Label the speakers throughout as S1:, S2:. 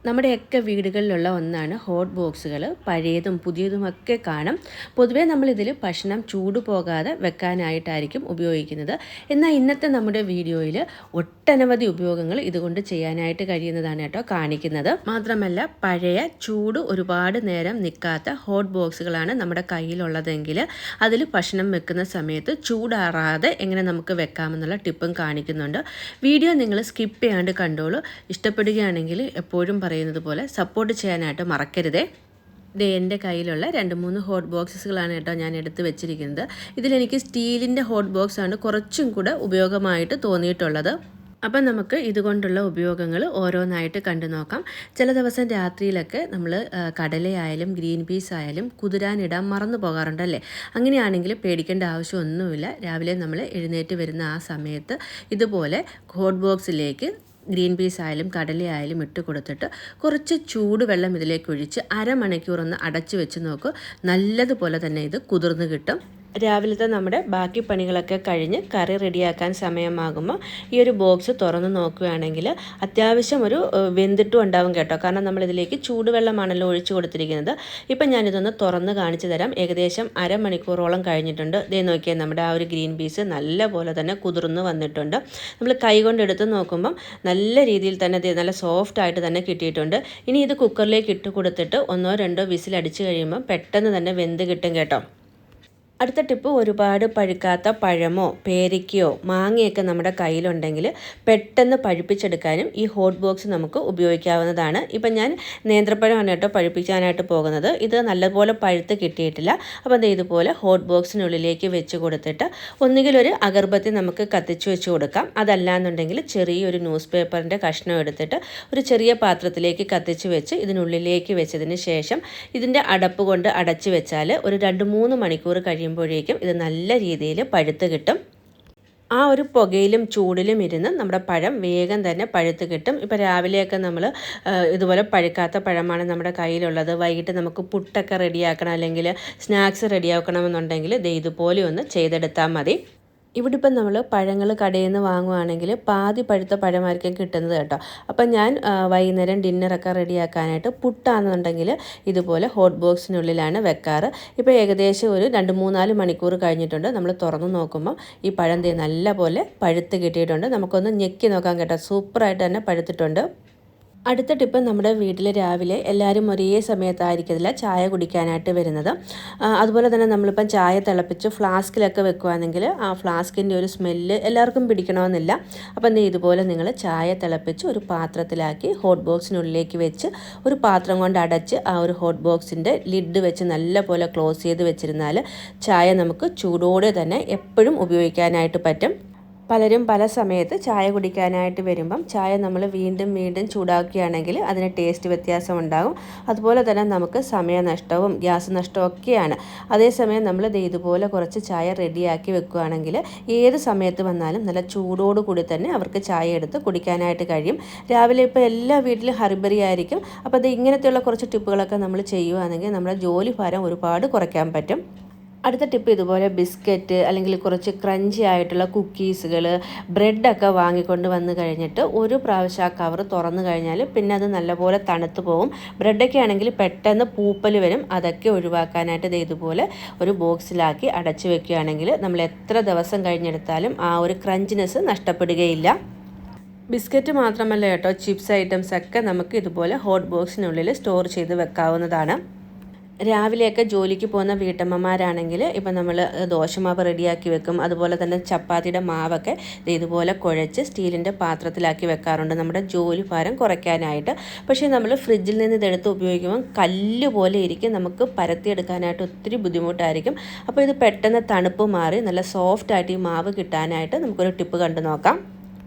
S1: നമ്മുടെയൊക്കെ വീടുകളിലുള്ള ഒന്നാണ് ഹോട്ട് ബോക്സുകൾ. പഴയതും പുതിയതുമൊക്കെ കാണും. പൊതുവേ നമ്മളിതിൽ ഭക്ഷണം ചൂട് പോകാതെ വെക്കാനായിട്ടായിരിക്കും ഉപയോഗിക്കുന്നത്. എന്നാൽ ഇന്നത്തെ നമ്മുടെ വീഡിയോയിൽ ഒട്ടനവധി ഉപയോഗങ്ങൾ ഇതുകൊണ്ട് ചെയ്യാനായിട്ട് കഴിയുന്നതാണ് കേട്ടോ കാണിക്കുന്നത്. മാത്രമല്ല പഴയ ചൂട് ഒരുപാട് നേരം നിൽക്കാത്ത ഹോട്ട് ബോക്സുകളാണ് നമ്മുടെ കയ്യിലുള്ളതെങ്കിൽ അതിൽ ഭക്ഷണം വെക്കുന്ന സമയത്ത് ചൂടാറാതെ എങ്ങനെ നമുക്ക് വെക്കാമെന്നുള്ള ടിപ്പും കാണിക്കുന്നുണ്ട്. വീഡിയോ നിങ്ങൾ സ്കിപ്പ് ചെയ്യാണ്ട് കണ്ടോളൂ. ഇഷ്ടപ്പെടുകയാണെങ്കിൽ എപ്പോഴും പറയുന്നത് പോലെ സപ്പോർട്ട് ചെയ്യാനായിട്ട് മറക്കരുതേ. ഇത് എൻ്റെ കയ്യിലുള്ള 2-3 ഹോട്ട് ബോക്സുകളാണ് കേട്ടോ ഞാൻ എടുത്ത് വെച്ചിരിക്കുന്നത്. ഇതിലെനിക്ക് സ്റ്റീലിൻ്റെ ഹോട്ട് ബോക്സാണ് കുറച്ചും കൂടെ ഉപയോഗമായിട്ട് തോന്നിയിട്ടുള്ളത്. അപ്പം നമുക്ക് ഇതുകൊണ്ടുള്ള ഉപയോഗങ്ങൾ ഓരോന്നായിട്ട് കണ്ടു നോക്കാം. ചില ദിവസം രാത്രിയിലൊക്കെ നമ്മൾ കടലയായാലും ഗ്രീൻ പീസ് ആയാലും കുതിരാനിടാൻ മറന്നു പോകാറുണ്ടല്ലേ. അങ്ങനെയാണെങ്കിൽ പേടിക്കേണ്ട ആവശ്യമൊന്നുമില്ല. രാവിലെ നമ്മൾ എഴുന്നേറ്റ് വരുന്ന ആ സമയത്ത് ഇതുപോലെ ഹോട്ട് ബോക്സിലേക്ക് ഗ്രീൻ പീസ് ആയാലും കടലയായാലും ഇട്ട് കൊടുത്തിട്ട് കുറച്ച് ചൂടുവെള്ളം ഇതിലേക്ക് ഒഴിച്ച് അരമണിക്കൂർ ഒന്ന് അടച്ചു വെച്ച് നോക്കൂ. നല്ലതുപോലെ തന്നെ ഇത് കുതിർന്ന് കിട്ടും. രാവിലത്തെ നമ്മുടെ ബാക്കി പണികളൊക്കെ കഴിഞ്ഞ് കറി റെഡിയാക്കാൻ സമയമാകുമ്പോൾ ഈ ഒരു ബോക്സ് തുറന്ന് നോക്കുകയാണെങ്കിൽ അത്യാവശ്യം ഒരു വെന്തിട്ടും ഉണ്ടാവും കേട്ടോ. കാരണം നമ്മളിതിലേക്ക് ചൂടുവെള്ളമാണല്ലോ ഒഴിച്ചു കൊടുത്തിരിക്കുന്നത്. ഇപ്പം ഞാനിതൊന്ന് തുറന്ന് കാണിച്ചു തരാം. ഏകദേശം അരമണിക്കൂറോളം കഴിഞ്ഞിട്ടുണ്ട്. ഇതേ നോക്കിയാൽ നമ്മുടെ ആ ഒരു ഗ്രീൻ പീസ് നല്ല പോലെ തന്നെ കുതിർന്ന് വന്നിട്ടുണ്ട്. നമ്മൾ കൈ കൊണ്ട് എടുത്ത് നോക്കുമ്പം നല്ല രീതിയിൽ തന്നെ നല്ല സോഫ്റ്റ് ആയിട്ട് തന്നെ കിട്ടിയിട്ടുണ്ട്. ഇനി ഇത് കുക്കറിലേക്ക് ഇട്ട് കൊടുത്തിട്ട് 1-2 വിസിൽ അടിച്ച് കഴിയുമ്പോൾ പെട്ടെന്ന് തന്നെ വെന്ത് കിട്ടും കേട്ടോ. അടുത്ത ടിപ്പ്, ഒരുപാട് പഴുക്കാത്ത പഴമോ പേരയ്ക്കയോ മാങ്ങയൊക്കെ നമ്മുടെ കയ്യിലുണ്ടെങ്കിൽ പെട്ടെന്ന് പഴുപ്പിച്ചെടുക്കാനും ഈ ഹോട്ട് ബോക്സ് നമുക്ക് ഉപയോഗിക്കാവുന്നതാണ്. ഇപ്പം ഞാൻ നേന്ത്രപ്പഴമാണ് കേട്ടോ പഴുപ്പിക്കാനായിട്ട് പോകുന്നത്. ഇത് നല്ലപോലെ പഴുത്ത് കിട്ടിയിട്ടില്ല. അപ്പോൾ ഇതുപോലെ ഹോട്ട് ബോക്സിനുള്ളിലേക്ക് വെച്ച് കൊടുത്തിട്ട് ഒന്നുകിൽ ഒരു അഗർബത്തി നമുക്ക് കത്തിച്ച് വെച്ച് കൊടുക്കാം. അതല്ലാന്നുണ്ടെങ്കിൽ ചെറിയൊരു ന്യൂസ് പേപ്പറിൻ്റെ കഷ്ണം എടുത്തിട്ട് ഒരു ചെറിയ പാത്രത്തിലേക്ക് കത്തിച്ച് വെച്ച് ഇതിനുള്ളിലേക്ക് വെച്ചതിന് ശേഷം ഇതിൻ്റെ അടപ്പ് കൊണ്ട് അടച്ച് വെച്ചാൽ ഒരു 2-3 മണിക്കൂർ കഴിയുമ്പോഴേക്കും ഇത് നല്ല രീതിയിൽ പഴുത്ത് കിട്ടും. ആ ഒരു പുകയിലും ചൂടിലും ഇരുന്ന് നമ്മുടെ പഴം വേഗം തന്നെ പഴുത്ത് കിട്ടും. ഇപ്പോൾ രാവിലെയൊക്കെ നമ്മൾ ഇതുപോലെ പഴുക്കാത്ത പഴമാണ് നമ്മുടെ കയ്യിലുള്ളത്. വൈകിട്ട് നമുക്ക് പുട്ടൊക്കെ റെഡിയാക്കണം അല്ലെങ്കിൽ സ്നാക്സ് റെഡിയാക്കണമെന്നുണ്ടെങ്കിൽ ഇതുപോലെ ഒന്ന് ചെയ്തെടുത്താൽ മതി. ഇവിടെ ഇപ്പം നമ്മൾ പഴങ്ങൾ കടയിൽ നിന്ന് വാങ്ങുവാണെങ്കിൽ പാതി പഴുത്ത പഴമായിരിക്കും കിട്ടുന്നത് കേട്ടോ. അപ്പം ഞാൻ വൈകുന്നേരം ഡിന്നറൊക്കെ റെഡിയാക്കാനായിട്ട് പുട്ടാണെന്നുണ്ടെങ്കിൽ ഇതുപോലെ ഹോട്ട് ബോക്സിനുള്ളിലാണ് വെക്കാറ്. ഇപ്പോൾ ഏകദേശം ഒരു 2-3-4 മണിക്കൂർ കഴിഞ്ഞിട്ടുണ്ട്. നമ്മൾ തുറന്ന് നോക്കുമ്പോൾ ഈ പഴം നല്ല പോലെ പഴുത്ത് കിട്ടിയിട്ടുണ്ട്. നമുക്കൊന്ന് ഞെക്കി നോക്കാം കേട്ടോ. സൂപ്പറായിട്ട് തന്നെ പഴുത്തിട്ടുണ്ട്. അടുത്ത ടിപ്പ്, നമ്മുടെ വീട്ടിൽ രാവിലെ എല്ലാവരും ഒരേ സമയത്തായിരിക്കത്തില്ല ചായ കുടിക്കാനായിട്ട് വരുന്നത്. അതുപോലെ തന്നെ നമ്മളിപ്പം ചായ തിളപ്പിച്ച് ഫ്ലാസ്കിലൊക്കെ വെക്കുകയാണെങ്കിൽ ആ ഫ്ലാസ്കിൻ്റെ ഒരു സ്മെല്ല് എല്ലാവർക്കും പിടിക്കണമെന്നില്ല. അപ്പം ഇതുപോലെ നിങ്ങൾ ചായ തിളപ്പിച്ച് ഒരു പാത്രത്തിലാക്കി ഹോട്ട് ബോക്സിനുള്ളിലേക്ക് വെച്ച് ഒരു പാത്രം കൊണ്ട് അടച്ച് ആ ഒരു ഹോട്ട് ബോക്സിൻ്റെ ലിഡ് വെച്ച് നല്ല പോലെ ക്ലോസ് ചെയ്ത് വെച്ചിരുന്നാൽ ചായ നമുക്ക് ചൂടോടെ തന്നെ എപ്പോഴും ഉപയോഗിക്കാനായിട്ട് പറ്റും. പലരും പല സമയത്ത് ചായ കുടിക്കാനായിട്ട് വരുമ്പം ചായ നമ്മൾ വീണ്ടും വീണ്ടും ചൂടാക്കുകയാണെങ്കിൽ അതിന് ടേസ്റ്റ് വ്യത്യാസം ഉണ്ടാകും. അതുപോലെ തന്നെ നമുക്ക് സമയനഷ്ടവും ഗ്യാസ് നഷ്ടവും ഒക്കെയാണ്. അതേസമയം നമ്മൾ ഇതുപോലെ കുറച്ച് ചായ റെഡിയാക്കി വെക്കുകയാണെങ്കിൽ ഏത് സമയത്ത് വന്നാലും നല്ല ചൂടോട് കൂടി തന്നെ അവർക്ക് ചായ എടുത്ത് കുടിക്കാനായിട്ട് കഴിയും. രാവിലെ ഇപ്പോൾ എല്ലാ വീട്ടിലും ഹറിബറി ആയിരിക്കും. അപ്പോൾ ഇങ്ങനത്തെയുള്ള കുറച്ച് ടിപ്പുകളൊക്കെ നമ്മൾ ചെയ്യുകയാണെങ്കിൽ നമ്മുടെ ജോലി ഭാരം ഒരുപാട് കുറയ്ക്കാൻ പറ്റും. അടുത്ത ടിപ്പ്, ഇതുപോലെ ബിസ്ക്കറ്റ് അല്ലെങ്കിൽ കുറച്ച് ക്രഞ്ചി ആയിട്ടുള്ള കുക്കീസുകൾ ബ്രെഡൊക്കെ വാങ്ങിക്കൊണ്ട് വന്ന് കഴിഞ്ഞിട്ട് ഒരു പ്രാവശ്യം ആ കവർ തുറന്നു കഴിഞ്ഞാൽ പിന്നെ അത് നല്ലപോലെ തണുത്ത് പോകും. ബ്രെഡൊക്കെ ആണെങ്കിൽ പെട്ടെന്ന് പൂപ്പൽ വരും. അതൊക്കെ ഒഴിവാക്കാനായിട്ട് ഇതുപോലെ ഒരു ബോക്സിലാക്കി അടച്ചു വെക്കുകയാണെങ്കിൽ നമ്മൾ എത്ര ദിവസം കഴിഞ്ഞെടുത്താലും ആ ഒരു ക്രഞ്ചിനെസ് നഷ്ടപ്പെടുകയില്ല. ബിസ്ക്കറ്റ് മാത്രമല്ല കേട്ടോ, ചിപ്സ് ഐറ്റംസ് ഒക്കെ നമുക്ക് ഇതുപോലെ ഹോട്ട് ബോക്സിനുള്ളിൽ സ്റ്റോർ ചെയ്ത് വെക്കാവുന്നതാണ്. രാവിലെയൊക്കെ ജോലിക്ക് പോകുന്ന വീട്ടമ്മമാരാണെങ്കിൽ ഇപ്പം നമ്മൾ ദോശമാവ് റെഡിയാക്കി വെക്കും. അതുപോലെ തന്നെ ചപ്പാത്തിയുടെ മാവൊക്കെ ഇതുപോലെ കുഴച്ച് സ്റ്റീലിൻ്റെ പാത്രത്തിലാക്കി വെക്കാറുണ്ട് നമ്മുടെ ജോലി ഭാരം കുറയ്ക്കാനായിട്ട്. പക്ഷേ നമ്മൾ ഫ്രിഡ്ജിൽ നിന്ന് ഇതെടുത്ത് ഉപയോഗിക്കുമ്പോൾ കല്ല് പോലെ ഇരിക്കും. നമുക്ക് പരത്തിയെടുക്കാനായിട്ട് ഒത്തിരി ബുദ്ധിമുട്ടായിരിക്കും. അപ്പോൾ ഇത് പെട്ടെന്ന് തണുപ്പ് മാറി നല്ല സോഫ്റ്റായിട്ട് ഈ മാവ് കിട്ടാനായിട്ട് നമുക്കൊരു ടിപ്പ് കണ്ടു നോക്കാം.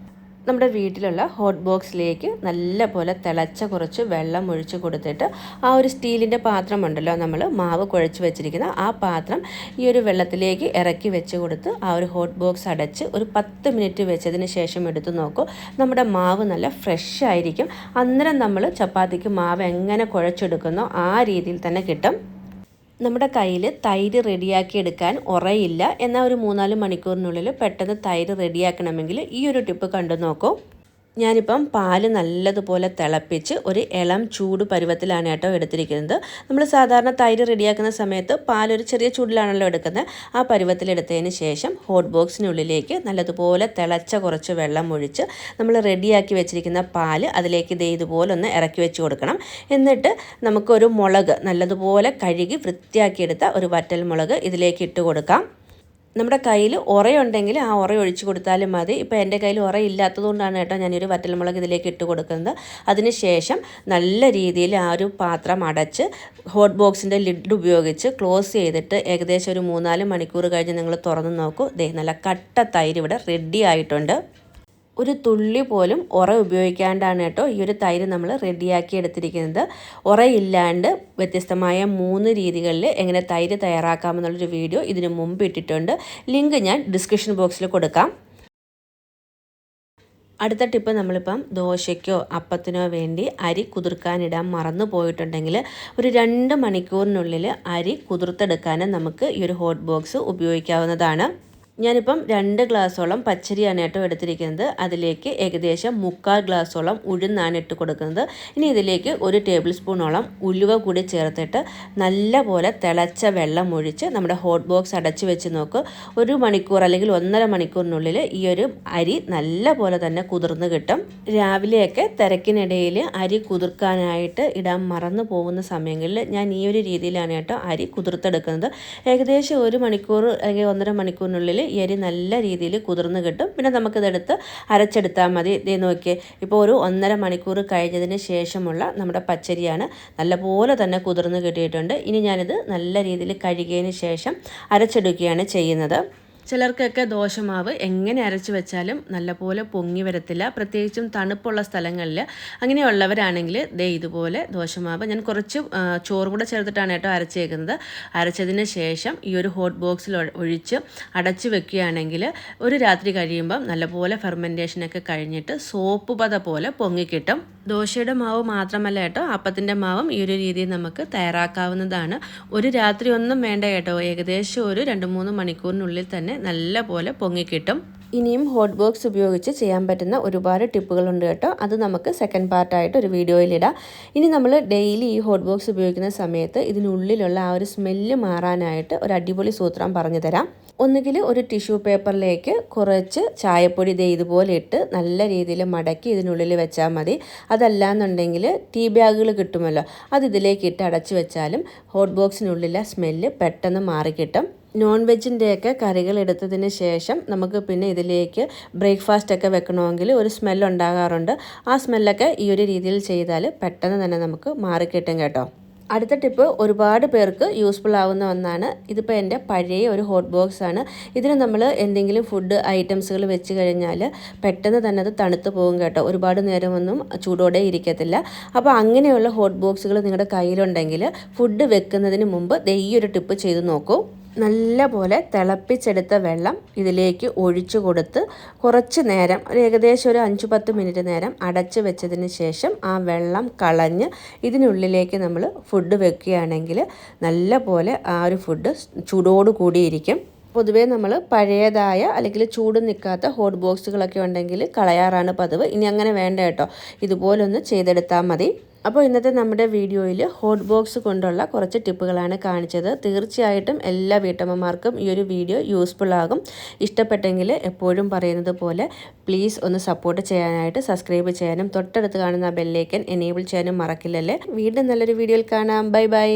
S1: നമ്മുടെ വീട്ടിലുള്ള ഹോട്ട് ബോക്സിലേക്ക് നല്ല പോലെ തിളച്ച കുറച്ച് വെള്ളം ഒഴിച്ച് കൊടുത്തിട്ട് ആ ഒരു സ്റ്റീലിൻ്റെ പാത്രം ഉണ്ടല്ലോ നമ്മൾ മാവ് കുഴച്ച് വെച്ചിരിക്കുന്ന ആ പാത്രം ഈ ഒരു വെള്ളത്തിലേക്ക് ഇറക്കി വെച്ച് കൊടുത്ത് ആ ഒരു ഹോട്ട് ബോക്സ് അടച്ച് ഒരു 10 മിനിറ്റ് വെച്ചതിന് ശേഷം എടുത്ത് നോക്കൂ. നമ്മുടെ മാവ് നല്ല ഫ്രഷ് ആയിരിക്കും. അന്നേരം നമ്മൾ ചപ്പാത്തിക്ക് മാവ് എങ്ങനെ കുഴച്ചെടുക്കുന്നോ ആ രീതിയിൽ തന്നെ കിട്ടും. നമ്മുടെ കയ്യിൽ തൈര് റെഡിയാക്കി എടുക്കാൻ ഉറയില്ല എന്നാൽ ഒരു 3-4 മണിക്കൂറിനുള്ളിൽ പെട്ടെന്ന് തൈര് റെഡിയാക്കണമെങ്കിൽ ഈ ഒരു ടിപ്പ് കണ്ടു നോക്കൂ. ഞാനിപ്പം പാല് നല്ലതുപോലെ തിളപ്പിച്ച് ഒരു ഇളം ചൂട് പരുവത്തിലാണ് കേട്ടോ എടുത്തിരിക്കുന്നത്. നമ്മൾ സാധാരണ തൈര് റെഡിയാക്കുന്ന സമയത്ത് പാലൊരു ചെറിയ ചൂടിലാണല്ലോ എടുക്കുന്നത്. ആ പരുവത്തിലെടുത്തതിന് ശേഷം ഹോട്ട് ബോക്സിനുള്ളിലേക്ക് നല്ലതുപോലെ തിളച്ച കുറച്ച് വെള്ളം ഒഴിച്ച് നമ്മൾ റെഡിയാക്കി വെച്ചിരിക്കുന്ന പാല് അതിലേക്ക് ഇതുപോലെ ഒന്ന് ഇറക്കി വെച്ച് കൊടുക്കണം. എന്നിട്ട് നമുക്കൊരു മുളക് നല്ലതുപോലെ കഴുകി വൃത്തിയാക്കിയെടുത്ത ഒരു വറ്റൽ മുളക് ഇതിലേക്ക് ഇട്ട് കൊടുക്കാം. നമ്മുടെ കയ്യിൽ ഉറയുണ്ടെങ്കിൽ ആ ഉറ ഒഴിച്ച് കൊടുത്താലും മതി. ഇപ്പോൾ എൻ്റെ കയ്യിൽ ഉറ ഇല്ലാത്തതുകൊണ്ടാണ് കേട്ടോ ഞാനൊരു വറ്റൽമുളക് ഇതിലേക്ക് ഇട്ട് കൊടുക്കുന്നത്. അതിനുശേഷം നല്ല രീതിയിൽ ആ ഒരു പാത്രം അടച്ച് ഹോട്ട് ബോക്സിൻ്റെ ലിഡ് ഉപയോഗിച്ച് ക്ലോസ് ചെയ്തിട്ട് ഏകദേശം ഒരു 3-4 മണിക്കൂർ കഴിഞ്ഞ് നിങ്ങൾ തുറന്ന് നോക്കൂ. നല്ല കട്ട തൈര് ഇവിടെ റെഡി ആയിട്ടുണ്ട്. ഒരു തുള്ളി പോലും ഉറ ഉപയോഗിക്കാണ്ടാണ് കേട്ടോ ഈ ഒരു തൈര് നമ്മൾ റെഡിയാക്കി എടുത്തിരിക്കുന്നത്. ഉറയില്ലാണ്ട് വ്യത്യസ്തമായ 3 രീതികളിൽ എങ്ങനെ തൈര് തയ്യാറാക്കാമെന്നുള്ളൊരു വീഡിയോ ഇതിനു മുമ്പ് ഇട്ടിട്ടുണ്ട്. ലിങ്ക് ഞാൻ ഡിസ്ക്രിപ്ഷൻ ബോക്സിൽ കൊടുക്കാം. അടുത്ത ടിപ്പ്, നമ്മളിപ്പം ദോശയ്ക്കോ അപ്പത്തിനോ വേണ്ടി അരി കുതിർക്കാനിടാൻ മറന്നു പോയിട്ടുണ്ടെങ്കിൽ ഒരു 2 മണിക്കൂറിനുള്ളിൽ അരി കുതിർത്തെടുക്കാൻ നമുക്ക് ഈ ഒരു ഹോട്ട് ബോക്സ് ഉപയോഗിക്കാവുന്നതാണ്. ഞാനിപ്പം 2 ഗ്ലാസ്സോളം പച്ചരിയാണ് കേട്ടോ എടുത്തിരിക്കുന്നത്. അതിലേക്ക് ഏകദേശം 3/4 ഗ്ലാസ്സോളം ഉഴുന്നാണ് ഇട്ട് കൊടുക്കുന്നത്. ഇനി ഇതിലേക്ക് 1 ടേബിൾ സ്പൂണോളം ഉലുവ കൂടി ചേർത്തിട്ട് നല്ലപോലെ തിളച്ച വെള്ളം ഒഴിച്ച് നമ്മുടെ ഹോട്ട് ബോക്സ് അടച്ച് വെച്ച് നോക്ക്. 1 മണിക്കൂർ അല്ലെങ്കിൽ 1.5 മണിക്കൂറിനുള്ളിൽ ഈ ഒരു അരി നല്ല പോലെ തന്നെ കുതിർന്ന് കിട്ടും. രാവിലെയൊക്കെ തിരക്കിനിടയിൽ അരി കുതിർക്കാനായിട്ട് ഇടാൻ മറന്നു പോകുന്ന സമയങ്ങളിൽ ഞാൻ ഈ ഒരു രീതിയിലാണ് കേട്ടോ അരി കുതിർത്തെടുക്കുന്നത്. ഏകദേശം 1 മണിക്കൂർ അല്ലെങ്കിൽ 1.5 മണിക്കൂറിനുള്ളിൽ ഈ അരി നല്ല രീതിയിൽ കുതിർന്ന് കിട്ടും. പിന്നെ നമുക്കിതെടുത്ത് അരച്ചെടുത്താൽ മതി. ഇതേ നോക്കിയേ, ഇപ്പോൾ ഒരു 1.5 മണിക്കൂർ കഴിഞ്ഞതിന് ശേഷമുള്ള നമ്മുടെ പച്ചരിയാണ്. നല്ലപോലെ തന്നെ കുതിർന്ന് കിട്ടിയിട്ടുണ്ട്. ഇനി ഞാനിത് നല്ല രീതിയിൽ കഴുകിയതിന് ശേഷം അരച്ചെടുക്കുകയാണ് ചെയ്യുന്നത്. ചിലർക്കൊക്കെ ദോശമാവ് എങ്ങനെ അരച്ച് വെച്ചാലും നല്ലപോലെ പൊങ്ങി വരത്തില്ല, പ്രത്യേകിച്ചും തണുപ്പുള്ള സ്ഥലങ്ങളിൽ. അങ്ങനെയുള്ളവരാണെങ്കിൽ ഇതുപോലെ ദോശമാവ് ഞാൻ കുറച്ച് ചോറും കൂടെ ചേർത്തിട്ടാണ് കേട്ടോ അരച്ചേക്കുന്നത്. അരച്ചതിന് ശേഷം ഈ ഒരു ഹോട്ട് ബോക്സിൽ ഒഴിച്ച് അടച്ച് വെക്കുകയാണെങ്കിൽ ഒരു രാത്രി കഴിയുമ്പം നല്ലപോലെ ഫെർമെൻറ്റേഷനൊക്കെ കഴിഞ്ഞിട്ട് സോപ്പ് പത പോലെ പൊങ്ങിക്കിട്ടും. ദോശയുടെ മാവ് മാത്രമല്ല കേട്ടോ, അപ്പത്തിൻ്റെ മാവും ഈ ഒരു രീതിയിൽ നമുക്ക് തയ്യാറാക്കാവുന്നതാണ്. ഒരു രാത്രി ഒന്നും വേണ്ട കേട്ടോ, ഏകദേശം ഒരു 2-3 മണിക്കൂറിനുള്ളിൽ തന്നെ നല്ല പോലെ പൊങ്ങിക്കിട്ടും. ഇനിയും ഹോട്ട് ബോക്സ് ഉപയോഗിച്ച് ചെയ്യാൻ പറ്റുന്ന ഒരുപാട് ടിപ്പുകളുണ്ട് കേട്ടോ. അത് നമുക്ക് സെക്കൻഡ് പാർട്ടായിട്ട് ഒരു വീഡിയോയിലിടാം. ഇനി നമ്മൾ ഡെയിലി ഈ ഹോട്ട് ബോക്സ് ഉപയോഗിക്കുന്ന സമയത്ത് ഇതിനുള്ളിലുള്ള ആ ഒരു സ്മെല്ല് മാറാനായിട്ട് ഒരു അടിപൊളി സൂത്രം പറഞ്ഞു തരാം. ഒന്നുകിൽ ഒരു ടിഷ്യൂ പേപ്പറിലേക്ക് കുറച്ച് ചായപ്പൊടി ഇതുപോലെ ഇട്ട് നല്ല രീതിയിൽ മടക്കി ഇതിനുള്ളിൽ വെച്ചാൽ മതി. അതല്ലാന്നുണ്ടെങ്കിൽ ടീ ബാഗുകൾ കിട്ടുമല്ലോ, അത് ഇതിലേക്ക് ഇട്ട് അടച്ചു വെച്ചാലും ഹോട്ട് ബോക്സിനുള്ളിലെ സ്മെല്ല് പെട്ടെന്ന് മാറിക്കിട്ടും. നോൺ വെജിൻ്റെയൊക്കെ കറികൾ എടുത്തതിന് ശേഷം നമുക്ക് പിന്നെ ഇതിലേക്ക് ബ്രേക്ക്ഫാസ്റ്റൊക്കെ വെക്കണമെങ്കിൽ ഒരു സ്മെല്ലുണ്ടാകാറുണ്ട്. ആ സ്മെല്ലൊക്കെ ഈ ഒരു രീതിയിൽ ചെയ്താൽ പെട്ടെന്ന് തന്നെ നമുക്ക് മാറിക്കിട്ടും കേട്ടോ. അടുത്ത ടിപ്പ് ഒരുപാട് പേർക്ക് യൂസ്ഫുൾ ആവുന്ന ഒന്നാണ്. ഇതിപ്പോൾ എൻ്റെ പഴയ ഒരു ഹോട്ട് ബോക്സ് ആണ്. ഇതിന് നമ്മൾ എന്തെങ്കിലും ഫുഡ് ഐറ്റംസുകൾ വെച്ച് കഴിഞ്ഞാൽ പെട്ടെന്ന് തന്നെ അത് തണുത്ത് പോകും കേട്ടോ. ഒരുപാട് നേരമൊന്നും ചൂടോടെ ഇരിക്കത്തില്ല. അപ്പോൾ അങ്ങനെയുള്ള ഹോട്ട് ബോക്സുകൾ നിങ്ങളുടെ കയ്യിലുണ്ടെങ്കിൽ ഫുഡ് വെക്കുന്നതിന് മുമ്പ് ഈ ഒരു ടിപ്പ് ചെയ്ത് നോക്കൂ. നല്ല പോലെ തിളപ്പിച്ചെടുത്ത വെള്ളം ഇതിലേക്ക് ഒഴിച്ചു കൊടുത്ത് കുറച്ച് നേരം, ഏകദേശം ഒരു 5-10 മിനിറ്റ് നേരം അടച്ച് വെച്ചതിന് ശേഷം ആ വെള്ളം കളഞ്ഞ് ഇതിനുള്ളിലേക്ക് നമ്മൾ ഫുഡ് വെക്കുകയാണെങ്കിൽ നല്ല പോലെ ആ ഒരു ഫുഡ് ചൂടോട് കൂടിയിരിക്കും. പൊതുവേ നമ്മൾ പഴയതായ അല്ലെങ്കിൽ ചൂട് നിൽക്കാത്ത ഹോട്ട് ബോക്സുകളൊക്കെ ഉണ്ടെങ്കിൽ കളയാറാണ് പതിവ്. ഇനി അങ്ങനെ വേണ്ട കേട്ടോ, ഇതുപോലൊന്ന് ചെയ്തെടുത്താൽ മതി. അപ്പോൾ ഇന്നത്തെ നമ്മുടെ വീഡിയോയിൽ ഹോട്ട് ബോക്സ് കൊണ്ടുള്ള കുറച്ച് ടിപ്പുകളാണ് കാണിച്ചത്. തീർച്ചയായിട്ടും എല്ലാ വീട്ടമ്മമാർക്കും ഈ ഒരു വീഡിയോ യൂസ്ഫുൾ ആകും. ഇഷ്ടപ്പെട്ടെങ്കിൽ എപ്പോഴും പറയുന്നത് പോലെ പ്ലീസ് ഒന്ന് സപ്പോർട്ട് ചെയ്യാനായിട്ട് സബ്സ്ക്രൈബ് ചെയ്യാനും തൊട്ടടുത്ത് കാണുന്ന ബെല്ലൈക്കൻ എനേബിൾ ചെയ്യാനും മറക്കില്ലല്ലേ. വീണ്ടും നല്ലൊരു വീഡിയോയിൽ കാണാം. Bye bye.